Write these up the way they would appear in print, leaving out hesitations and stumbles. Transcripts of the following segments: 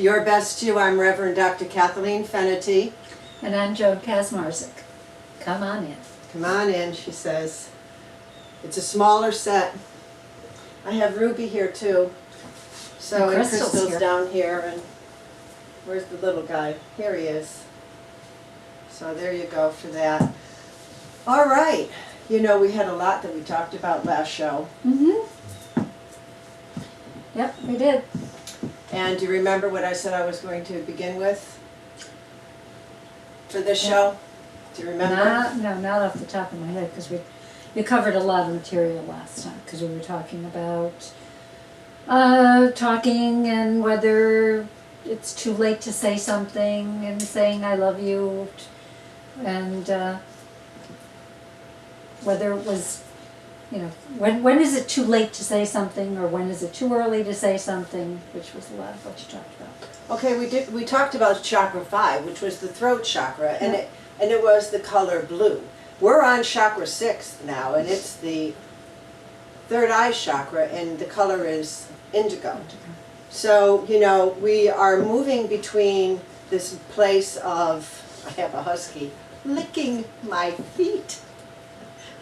To Your Best You, I'm Reverend Dr. Kathleen Fenity. And I'm Joan Kazmarzik. Come on in. Come on in, she says. It's a smaller set. I have Ruby here too. So And and Crystal's here. down here, and where's the little guy? Here he is. So there you go for that. All right. You know, we had a lot that we talked about last show. Mm-hmm. Yep, we did. And do you remember what I said I was going to begin with for this show? Do you remember? Not off the top of my head, because we covered a lot of material last time, because we were talking about talking and whether it's too late to say something and saying I love you, and whether it was, you know, when is it too late to say something, or when is it too early to say something, which was a lot of what you talked about. Okay, we talked about Chakra 5, which was the throat chakra, and it was the color blue. We're on Chakra 6 now, and it's the third eye chakra, and the color is indigo. So, you know, we are moving between this place of, I have a husky, licking my feet.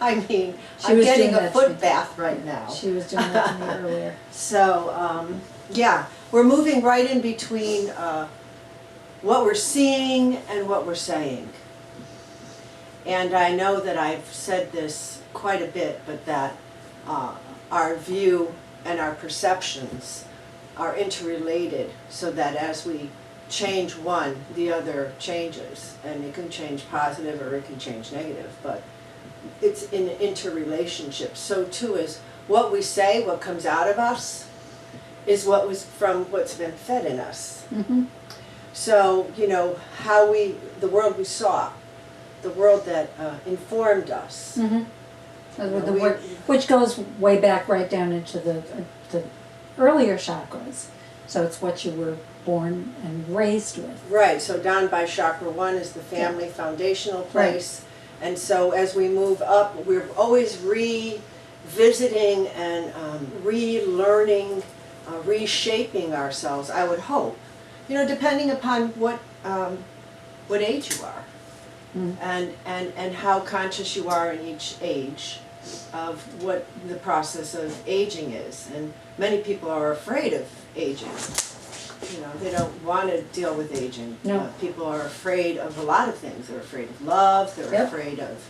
I mean, I'm getting a foot bath right now. She was doing that to me earlier. So, yeah, we're moving right in between what we're seeing and what we're saying. And I know that I've said this quite a bit, but that our view and our perceptions are interrelated, so that as we change one, the other changes. And it can change positive or it can change negative, but it's in an interrelationship. So too is what we say, what comes out of us, is what was from what's been fed in us. Mm-hmm. So, you know, the world we saw, the world that informed us. Mm-hmm. Which goes way back right down into the earlier chakras. So it's what you were born and raised with. Right, so down by Chakra 1 is the family foundational place. Right. And so as we move up, we're always revisiting and relearning, reshaping ourselves, I would hope. You know, depending upon what age you are. Mm. And how conscious you are in each age of what the process of aging is. And many people are afraid of aging. You know, they don't want to deal with aging. No. People are afraid of a lot of things. They're afraid of love, they're afraid of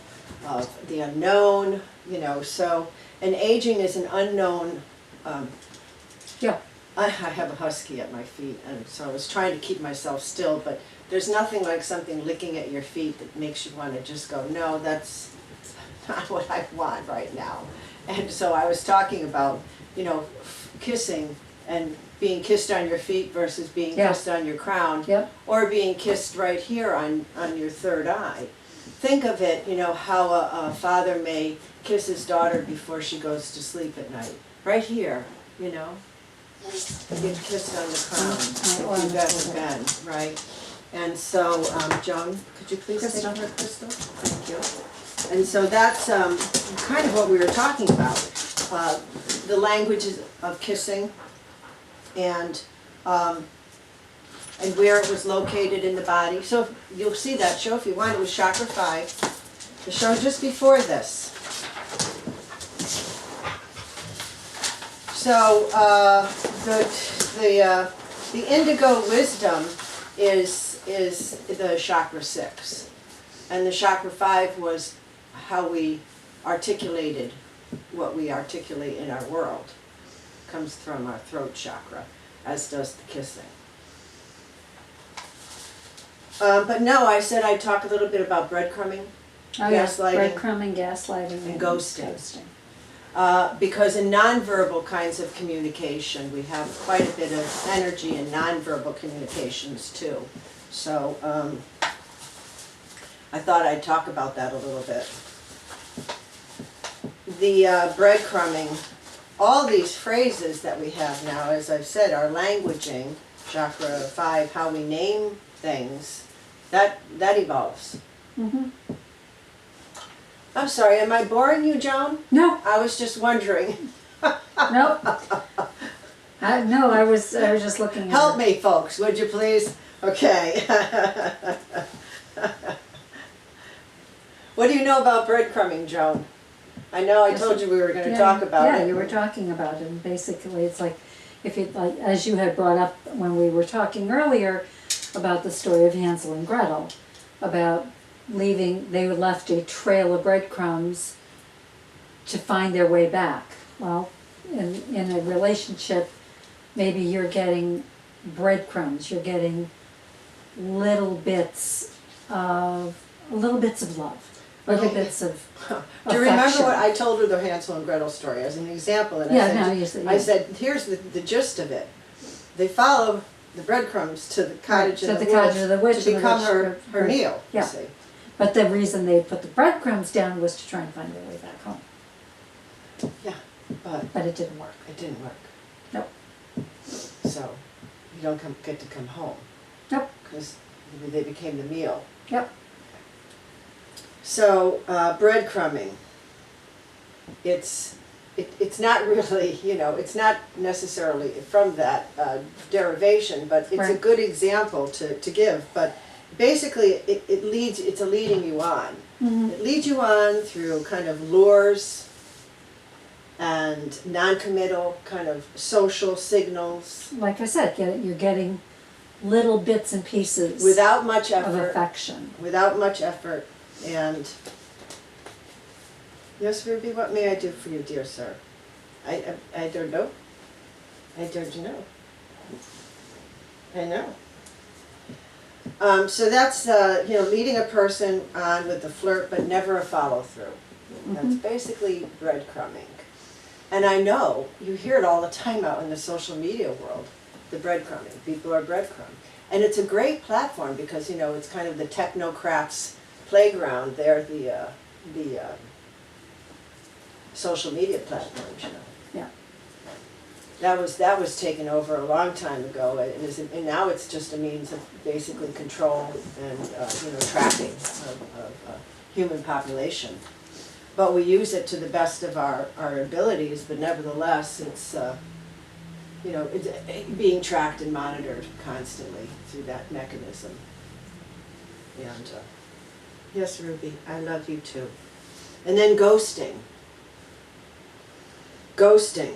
the unknown, you know, so, and aging is an unknown. I have a husky at my feet, and so I was trying to keep myself still, but there's nothing like something licking at your feet that makes you want to just go, no, that's not what I want right now. And so I was talking about, you know, kissing and being kissed on your feet versus being kissed on your crown, or being kissed right here on your third eye. Think of it, you know, how a father may kiss his daughter before she goes to sleep at night. Right here, you know. You get kissed on the crown, if you've ever been, right? And so, Joan, could you please take her, Crystal? Thank you. And so that's kind of what we were talking about, the languages of kissing, and where it was located in the body. So you'll see that show if you want. It was Chakra 5, the show just before this. So the indigo wisdom is the Chakra 6, and the Chakra 5 was how we articulated what we articulate in our world. Comes from our throat chakra, as does the kissing. But no, I said I'd talk a little bit about breadcrumbing, gaslighting, breadcrumbing, gaslighting, and ghosting. Because in nonverbal kinds of communication, we have quite a bit of energy in nonverbal communications too. So I thought I'd talk about that a little bit. The breadcrumbing, all these phrases that we have now, as I've said, are languaging, Chakra 5, how we name things, that evolves. Mm-hmm. I'm sorry, am I boring you, Joan? No. I was just wondering. Nope. No, I was just looking at Help it. me, folks, would you please? Okay. What do you know about breadcrumbing, Joan? I know I told you we were gonna talk about it. Yeah, you were talking about it, and basically it's like, if you, like, as you had brought up when we were talking earlier about the story of Hansel and Gretel, about they left a trail of breadcrumbs to find their way back. Well, in a relationship, maybe you're getting breadcrumbs, you're getting little bits of love, little bits of Do you remember affection. what I told her the Hansel and Gretel story as an example? And Yeah, I said, no, you said, I yeah. said, here's the gist of it. They follow the breadcrumbs to the cottage to in the the cottage of the woods witch, to and the become witch- her meal, you yeah. see. But the reason they put the breadcrumbs down was to try and find their way back home. Yeah, But it didn't work. it didn't work. Nope. So you don't get to come home Nope. because they became the meal. Yep. So breadcrumbing, it's not really, it's not necessarily from that derivation, but it's a Right. good example to give. But basically, it's a leading you on. Mhm. It leads you on through kind of lures and non-committal kind of social signals Like I said, you're getting little bits and pieces without much of effort. affection. Without much effort, and yes, Ruby, what may I do for you, dear sir? I don't know. I don't know. I know. So that's leading a person on with the flirt, but never a follow through. That's basically breadcrumbing. And I know you hear it all the time out in the social media world. The breadcrumbing. People are breadcrumb. And it's a great platform because, it's kind of the technocrats' playground. They're the social media platforms, Yeah. That was taken over a long time ago, and now it's just a means of basically control and, tracking of human population. But we use it to the best of our abilities, but nevertheless, it's it's being tracked and monitored constantly through that mechanism. And yes, Ruby, I love you too. And then ghosting. Ghosting.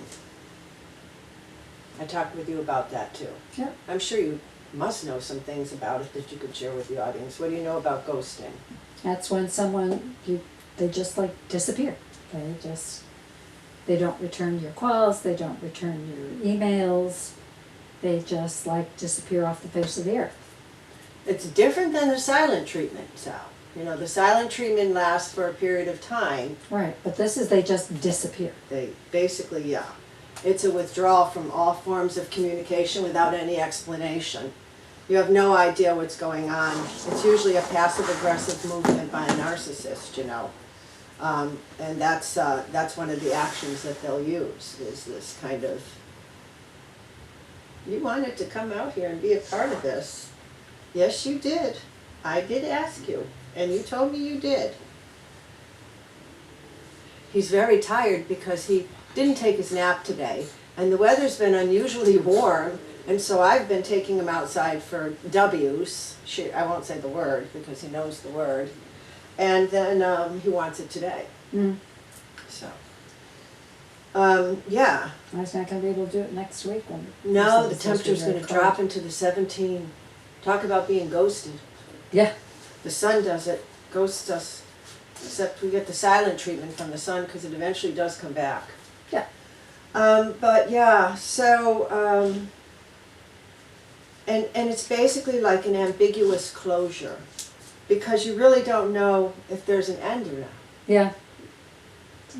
I talked with you about that too. Yeah. I'm sure you must know some things about it that you could share with the audience. What do you know about ghosting? That's when they just like disappear. They don't return your calls, they don't return your emails, they just like disappear off the face of the earth. It's different than the silent treatment, Sal. The silent treatment lasts for a period of time. Right, but this is they just disappear. They basically, yeah. It's a withdrawal from all forms of communication without any explanation. You have no idea what's going on. It's usually a passive-aggressive movement by a narcissist, and that's one of the actions that they'll use, is this kind of, you wanted to come out here and be a part of this. Yes, you did. I did ask you, and you told me you did. He's very tired because he didn't take his nap today, and the weather's been unusually warm, and so I've been taking him outside for W's. I won't say the word because he knows the word. And then he wants it today. Mm. So, yeah. I was not going to be able to do it next week. No, the temperature's going to drop into the 17. Talk about being ghosted. Yeah. The sun does it, ghosts us. Except we get the silent treatment from the sun because it eventually does come back. Yeah. But yeah, so, and it's basically like an ambiguous closure because you really don't know if there's an end or not. Yeah.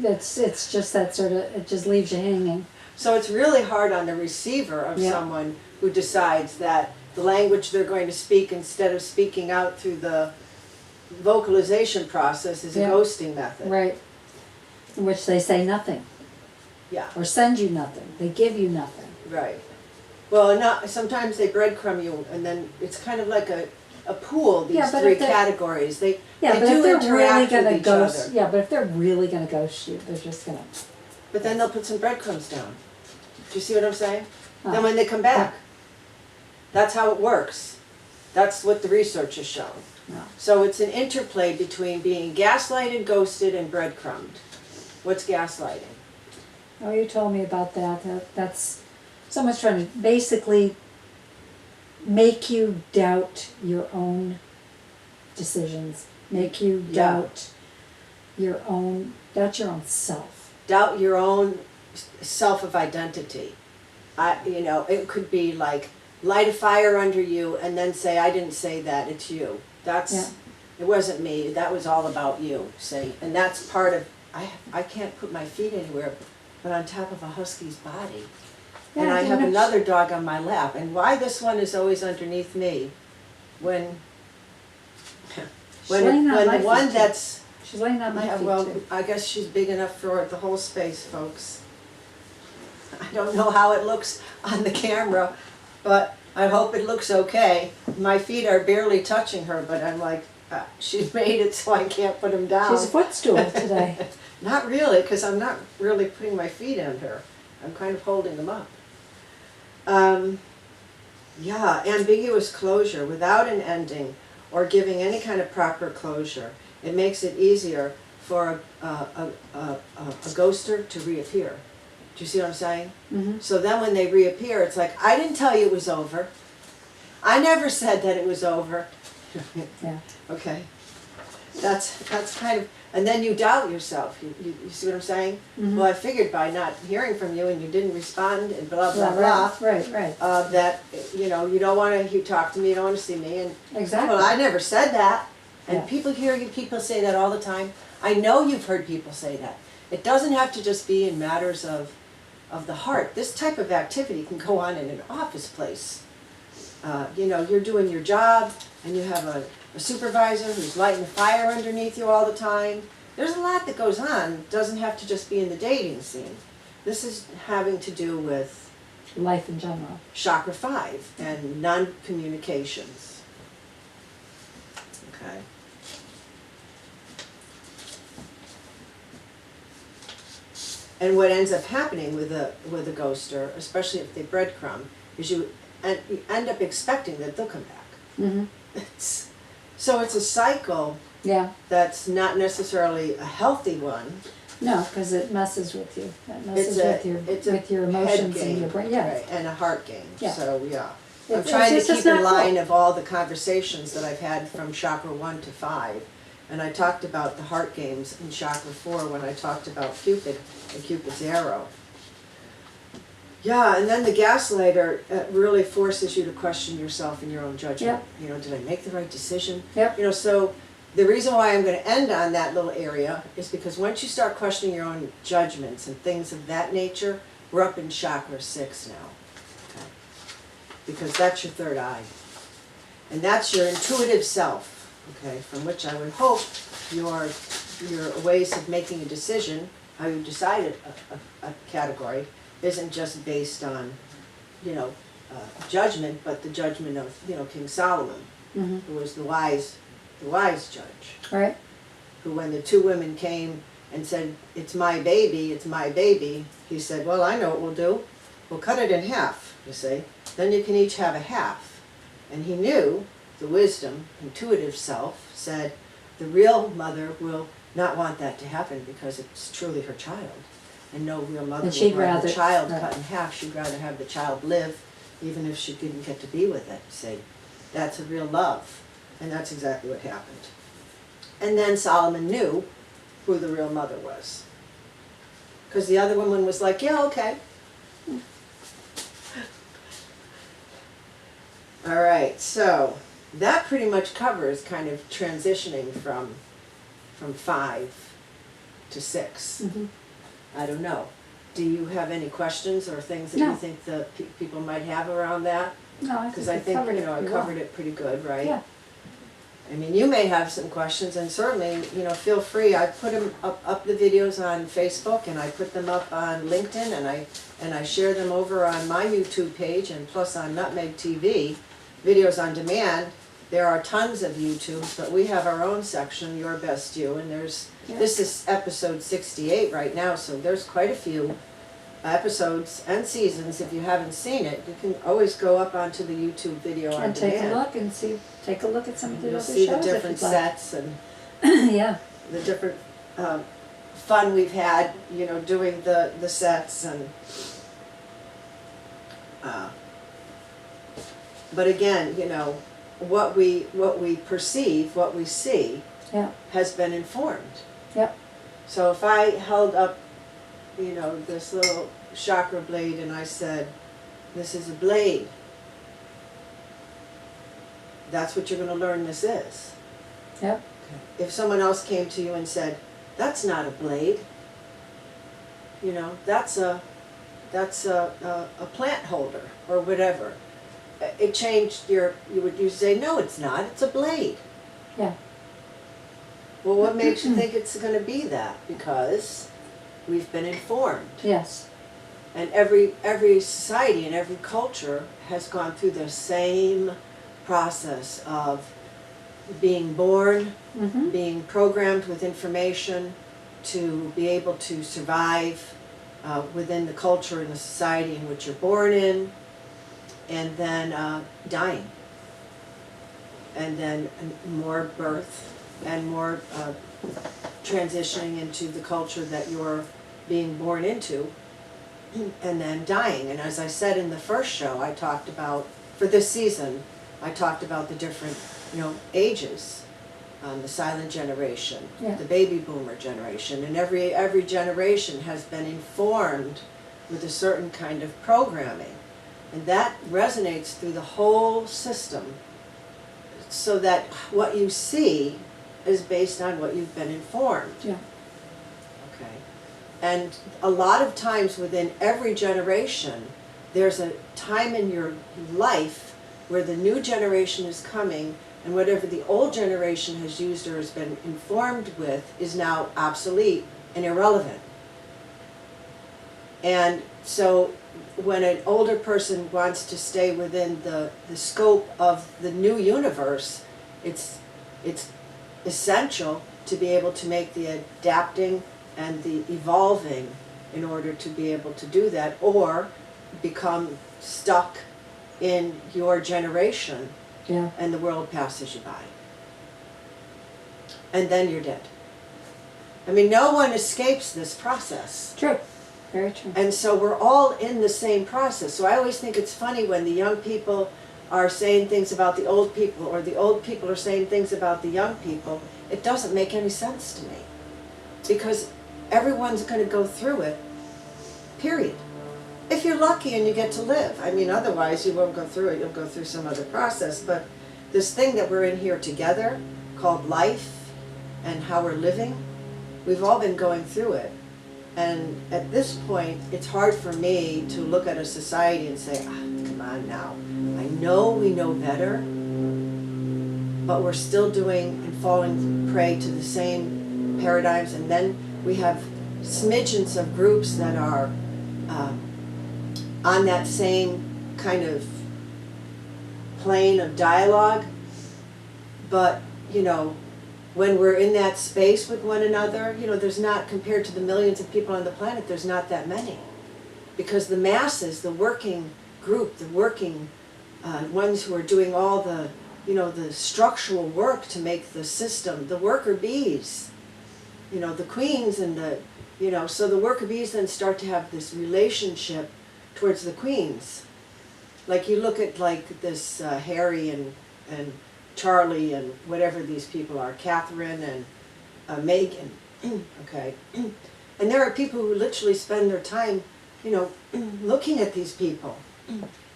It's just that sort of, it just leaves you hanging. So it's really hard on the receiver of Yeah. someone who decides that the language they're going to speak instead of speaking out through the vocalization process is a Yeah. ghosting method. Right. In which they say nothing Yeah, or send you nothing. They give you nothing. right. Well, sometimes they breadcrumb you and then it's kind of like a pool, these Yeah, but three if they- categories. They Yeah, but do if they're really interact with gonna each ghost, other. yeah, but if they're really gonna ghost you, they're just gonna. But then they'll put some breadcrumbs down. Do you see what I'm saying? than when they come back. That's how it works. That's what the research has shown. No. So it's an interplay between being gaslighted, ghosted, and breadcrumbed. What's gaslighting? Oh, you told me about that. That's someone's trying to basically make you doubt your own decisions, make you doubt your own self. Doubt your own self of identity. It could be like light a fire under you and then say, I didn't say that, it's you. It wasn't me, that was all about you, see? And that's part of, I can't put my feet anywhere but on top of a husky's body. Yeah, and I have another dog on my lap. And why this one is always underneath me when the one that's... She's laying on my feet too. I guess she's big enough for the whole space, folks. I don't know how it looks on the camera, but I hope it looks okay. My feet are barely touching her, but I'm like, she's made it so I can't put them down. She's a footstool today. Not really, because I'm not really putting my feet on her. I'm kind of holding them up. Ambiguous closure without an ending or giving any kind of proper closure. It makes it easier for a ghoster to reappear. Do you see what I'm saying? Mm-hmm. So then when they reappear, it's like, I didn't tell you it was over. I never said that it was over. Yeah. Okay. That's kind of, and then you doubt yourself. You see what I'm saying? Mm-hmm. Well, I figured by not hearing from you and you didn't respond and blah, blah, blah. Right. That, you don't want to talk to me, you don't want to see me. And Exactly. well, I never said that. And Yeah. people hear people say that all the time. I know you've heard people say that. It doesn't have to just be in matters of the heart. This type of activity can go on in an office place. You're doing your job and you have a supervisor who's lighting the fire underneath you all the time. There's a lot that goes on. It doesn't have to just be in the dating scene. This is having to do with life in general. Chakra 5 and non-communications. Okay. And what ends up happening with a ghoster, especially if they breadcrumb, is you end up expecting that they'll come back. Mm-hmm. So it's a cycle Yeah. that's not necessarily a healthy one. No, because it messes with you. It messes It's with your emotions head game, and your brain. Yeah. right, and a heart game. Yeah. So I'm It's trying to just keep not in line cool. of all the conversations that I've had from Chakra 1 to 5. And I talked about the heart games in Chakra 4 when I talked about Cupid and Cupid's arrow. Yeah, and then the gaslighter really forces you to question yourself and your own judgment. Yep. Did I make the right decision? Yep. So the reason why I'm going to end on that little area is because once you start questioning your own judgments and things of that nature, we're up in Chakra 6 now. Okay. Because that's your third eye. And that's your intuitive self. Okay, from which I would hope your ways of making a decision, how you decided a category, isn't just based on, judgment, but the judgment of, King Solomon, Mm-hmm. who was the wise judge, Right. who when the two women came and said, it's my baby, he said, well, I know what we'll do. We'll cut it in half, you see. Then you can each have a half. And he knew, the wisdom, intuitive self, said the real mother will not want that to happen because it's truly her child. And no real mother And she'd would rather rather- the child right. cut in half. She'd rather have the child live, even if she didn't get to be with it. See, that's a real love. And that's exactly what happened. And then Solomon knew who the real mother was. Because the other woman was like, yeah, okay. All right, so that pretty much covers kind of transitioning from 5 to 6. Mm-hmm. I don't know. Do you have any questions or things that No. you think the people might have around that? No, I Because think I think, covered it I pretty covered well. it pretty good, right? Yeah. I mean, you may have some questions, and certainly, feel free. I put them up the videos on Facebook, and I put them up on LinkedIn, and I share them over on my YouTube page, and plus on Nutmeg TV, videos on demand. There are tons of YouTubes, but we have our own section, Your Best You, and Yeah. this is episode 68 right now, so there's quite a few episodes and seasons. If you haven't seen it, you can always go up onto the YouTube video on And take a demand. look and see, take a look at some of the You'll other see the shows if different you'd like. sets and Yeah, the different fun we've had, you know, doing the sets and but again, you know, what we perceive, what we see yeah, has been informed. yep, So if I held up, you know, this little chakra blade and I said, this is a blade, that's what you're going to learn this is. yep, If someone else came to you and said, that's not a blade, you know, that's a plant holder or whatever, it changed you say, no, it's not, it's a blade. yeah, Well, what makes you think it's going to be that? Because we've been informed. yes, And every society and every culture has gone through the same process of being born, mm-hmm, being programmed with information to be able to survive within the culture and the society in which you're born in, and then dying. And then more birth and more transitioning into the culture that you're being born into, and then dying. And as I said in the first show, I talked about, for this season, I talked about the different, you know, ages, the silent generation, Yeah. the baby boomer generation, and every generation has been informed with a certain kind of programming. And that resonates through the whole system, so that what you see is based on what you've been informed. yeah, Okay. And a lot of times within every generation, there's a time in your life where the new generation is coming, and whatever the old generation has used or has been informed with is now obsolete and irrelevant. And so when an older person wants to stay within the scope of the new universe, it's essential to be able to make the adapting and the evolving in order to be able to do that, or become stuck in your generation yeah, and the world passes you by. And then you're dead. I mean, no one escapes this process. true, very true. And so we're all in the same process. So I always think it's funny when the young people are saying things about the old people, or the old people are saying things about the young people. It doesn't make any sense to me. Because everyone's going to go through it, period. If you're lucky and you get to live. I mean, otherwise you won't go through it. You'll go through some other process. But this thing that we're in here together, called life and how we're living, we've all been going through it. And at this point, it's hard for me to look at a society and say, come on now. I know we know better, but we're still doing and falling prey to the same paradigms. And then we have smidgens of groups that are on that same kind of plane of dialogue. But, you know, when we're in that space with one another, you know, there's not, compared to the millions of people on the planet, there's not that many. Because the masses, the working group, the working ones who are doing all the, you know, the structural work to make the system, the worker bees, you know, the queens and the, you know, so the worker bees then start to have this relationship towards the queens. Like you look at like this Harry and Charlie and whatever these people are, Catherine and Megan, okay. And there are people who literally spend their time, you know, looking at these people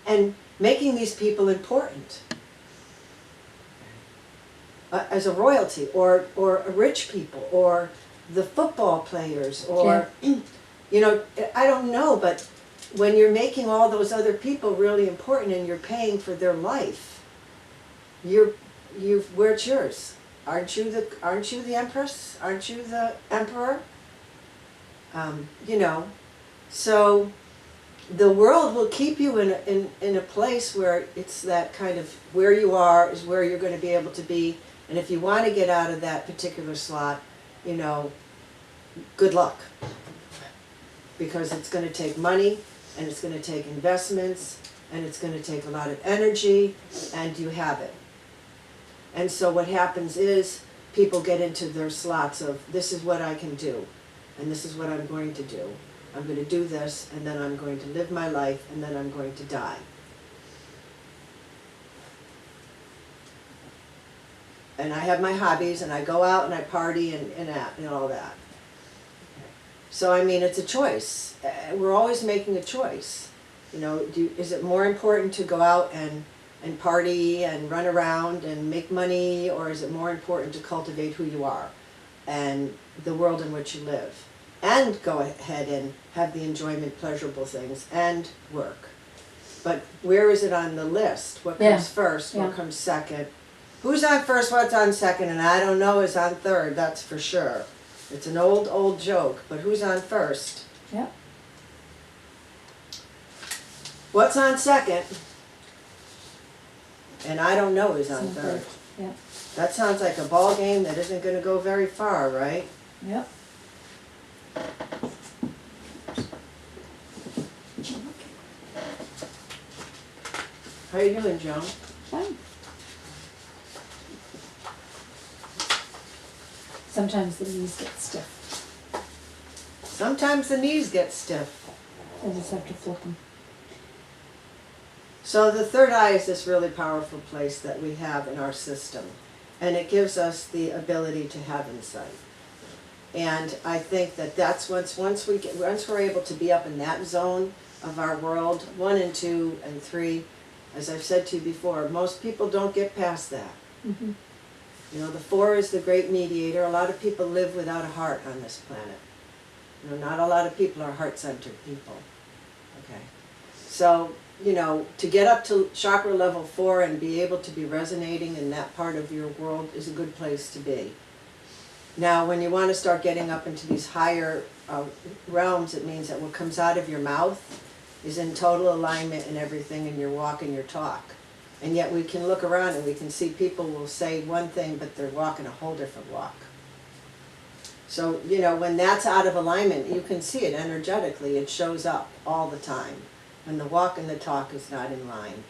and making these people important as a royalty, or rich people, or the football players, or, you know, I don't know, but when you're making all those other people really important and you're paying for their life, where it's yours. Aren't you the empress? Aren't you the emperor? You know, so the world will keep you in a place where it's that kind of, where you are is where you're going to be able to be. And if you want to get out of that particular slot, you know, good luck. because it's gonna take money, and it's gonna take investments, and it's gonna take a lot of energy, and you have it. And so what happens is, people get into their slots of, this is what I can do, and this is what I'm going to do. I'm going to do this, and then I'm going to live my life, and then I'm going to die. And I have my hobbies, and I go out and I party and all that. So I mean, it's a choice. We're always making a choice. You know, is it more important to go out and party and run around and make money, or is it more important to cultivate who you are and the world in which you live? And go ahead and have the enjoyment, pleasurable things, and work. But where is it on the list? What comes first? What comes second? Who's on first, what's on second, and I don't know is on third, that's for sure. It's an old joke, but who's on first? Yeah. What's on second? And I don't know is on third. Yeah. That sounds like a ball game that isn't going to go very far, right? Yep. How you doing, Joan? Fine. Sometimes the knees get stiff. Sometimes the knees get stiff. I just have to flip them. So the third eye is this really powerful place that we have in our system, and it gives us the ability to have insight. And I think that that's once we're able to be up in that zone of our world, 1 and 2 and 3, as I've said to you before, most people don't get past that. Mm-hmm. You know, the 4 is the great mediator. A lot of people live without a heart on this planet. You know, not a lot of people are heart-centered people. Okay, so you know, to get up to chakra level 4 and be able to be resonating in that part of your world is a good place to be. Now, when you want to start getting up into these higher realms, it means that what comes out of your mouth is in total alignment in everything in your walk and your talk. And yet we can look around and we can see people will say one thing, but they're walking a whole different walk. So, you know, when that's out of alignment, you can see it energetically. It shows up all the time when the walk and the talk is not in line.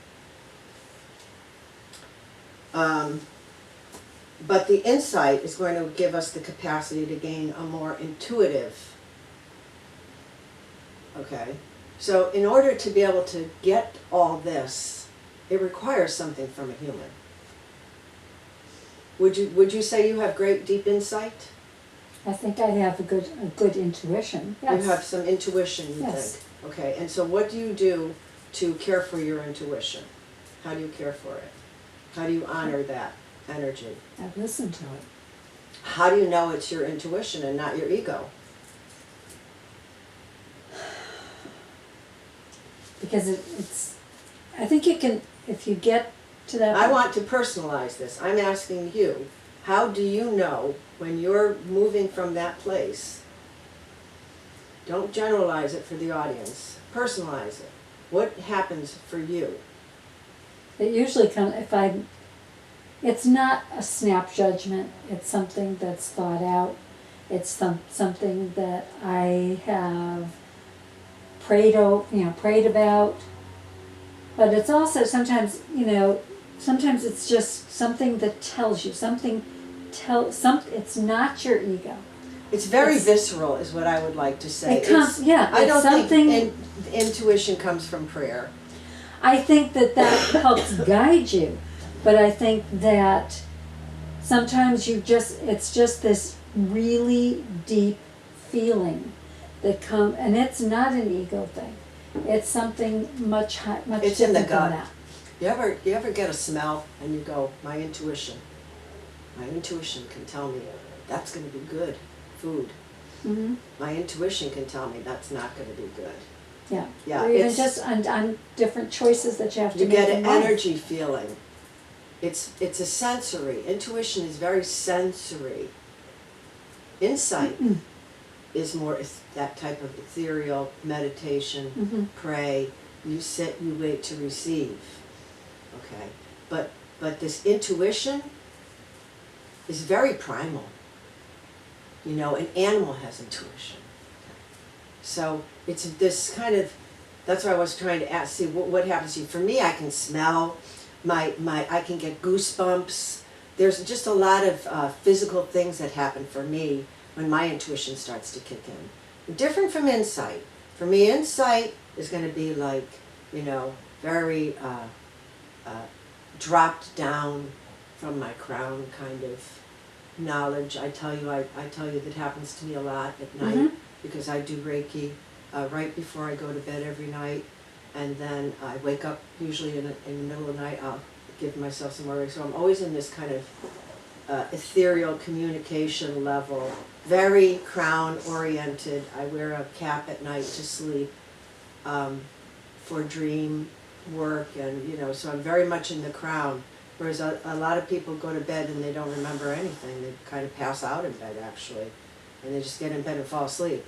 But the insight is going to give us the capacity to gain a more intuitive, okay? So in order to be able to get all this, it requires something from a human. Would you say you have great deep insight? I think I have a good intuition. Yes. You have some intuition, you Yes. think? Okay, and so what do you do to care for your intuition? How do you care for it? How do you honor that energy? I listen to it. How do you know it's your intuition and not your ego? Because it's, I think you can, if you get to that. I want to personalize this. I'm asking you, how do you know when you're moving from that place? Don't generalize it for the audience. Personalize it. What happens for you? It usually comes, it's not a snap judgment. It's something that's thought out. It's something that I have prayed about. But it's also sometimes, sometimes it's just something that tells you something. It's not your ego. It's very visceral, is what I would like to say. It comes, I don't something. think intuition comes from prayer. I think that helps guide you, but I think that sometimes it's just this really deep feeling that comes, and it's not an ego thing. It's something much It's in the different gut. than that. You ever get a smell and you go, my intuition can tell me that's going to be good food. Mm-hmm. My intuition can tell me that's not going to be good. Yeah. Yeah, Or even it's- just on different choices that you have to You make get in an life. energy feeling. It's a sensory. Intuition is very sensory. Insight is more that type of ethereal meditation, Mm-hmm. pray, you sit, you wait to receive. Okay? But this intuition is very primal. An animal has intuition. So it's this kind of, that's why I was trying to ask, see what happens to you. For me, I can smell, I can get goosebumps. There's just a lot of physical things that happen for me when my intuition starts to kick in. Different from insight. For me, insight is going to be like, you know, very dropped down from my crown kind of knowledge. I tell you that happens to me a lot at night because I do Reiki right before I go to bed every night, and then I wake up usually in the middle of the night. I'll give myself some more Reiki. So I'm always in this kind of ethereal communication level, very crown oriented. I wear a cap at night to sleep for dream work, and you know, so I'm very much in the crown. Whereas a lot of people go to bed and they don't remember anything. They kind of pass out in bed actually, and they just get in bed and fall asleep.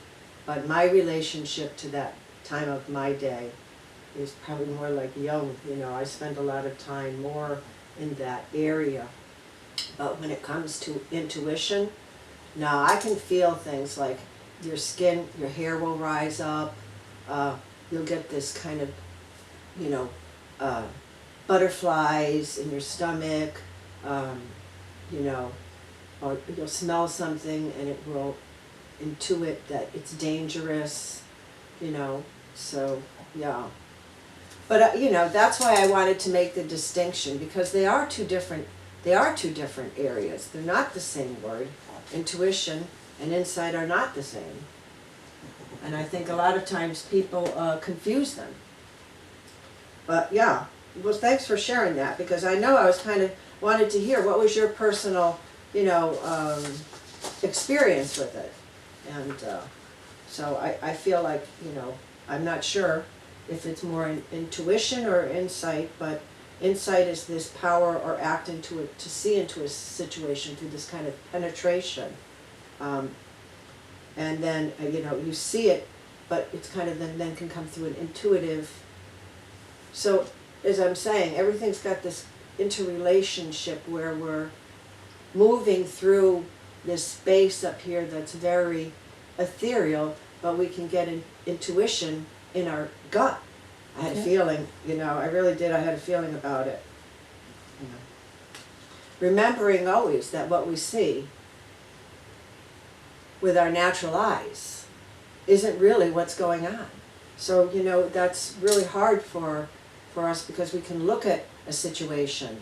But my relationship to that time of my day is probably more like young. You know, I spend a lot of time more in that area. But when it comes to intuition, now I can feel things like your skin, your hair will rise up. You'll get this kind of, you know, butterflies in your stomach, you know, or you'll smell something and it will intuit that it's dangerous, you know, so yeah. But you know, that's why I wanted to make the distinction, because they are two different areas. They're not the same word. Intuition and insight are not the same. And I think a lot of times people confuse them. But yeah, well, thanks for sharing that, because I know I was kind of wanted to hear what was your personal, you know, experience with it. And so I feel like, you know, I'm not sure if it's more intuition or insight, but insight is this power or act into it, to see into a situation through this kind of penetration. And then, you know, you see it, but it's kind of then can come through an intuitive. So, as I'm saying, everything's got this interrelationship where we're moving through this space up here that's very ethereal, but we can get intuition in our gut. I had a feeling, you know, I really did, I had a feeling about it. You know. Remembering always that what we see with our natural eyes isn't really what's going on. So, you know, that's really hard for us, because we can look at a situation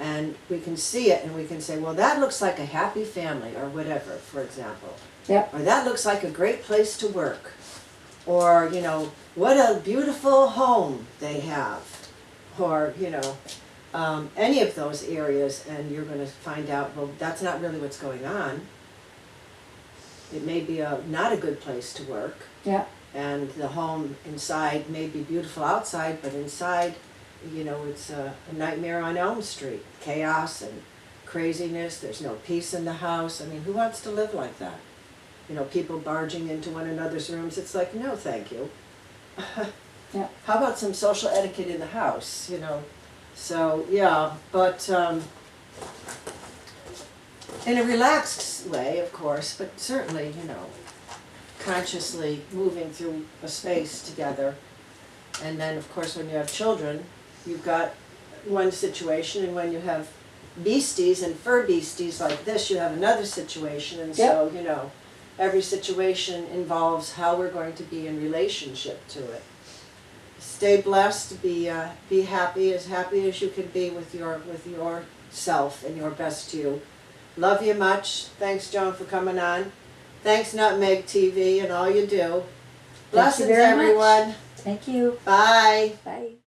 and we can see it and we can say, well, that looks like a happy family, or whatever, for example. Yep. Or that looks like a great place to work. Or, you know, what a beautiful home they have. Or, you know, any of those areas, and you're going to find out, well, that's not really what's going on. It may be not a good place to work. Yeah. And the home inside may be beautiful outside, but inside, you know, it's a nightmare on Elm Street. Chaos and craziness, there's no peace in the house. I mean, who wants to live like that? You know, people barging into one another's rooms. It's like, no, thank you. Yeah. How about some social etiquette in the house, you know? So, yeah, but in a relaxed way, of course, but certainly, you know, consciously moving through a space together. And then, of course, when you have children, you've got one situation, and when you have beasties and fur beasties like this, you have another situation. And so, you know, every situation involves how we're going to be in relationship to it. Stay blessed, be happy as you can be with yourself and your best you. Love you much. Thanks, Joan, for coming on. Thanks, Nutmeg TV, and all you do. Blessings, Thank you very everyone. much. Thank you. Bye. Bye.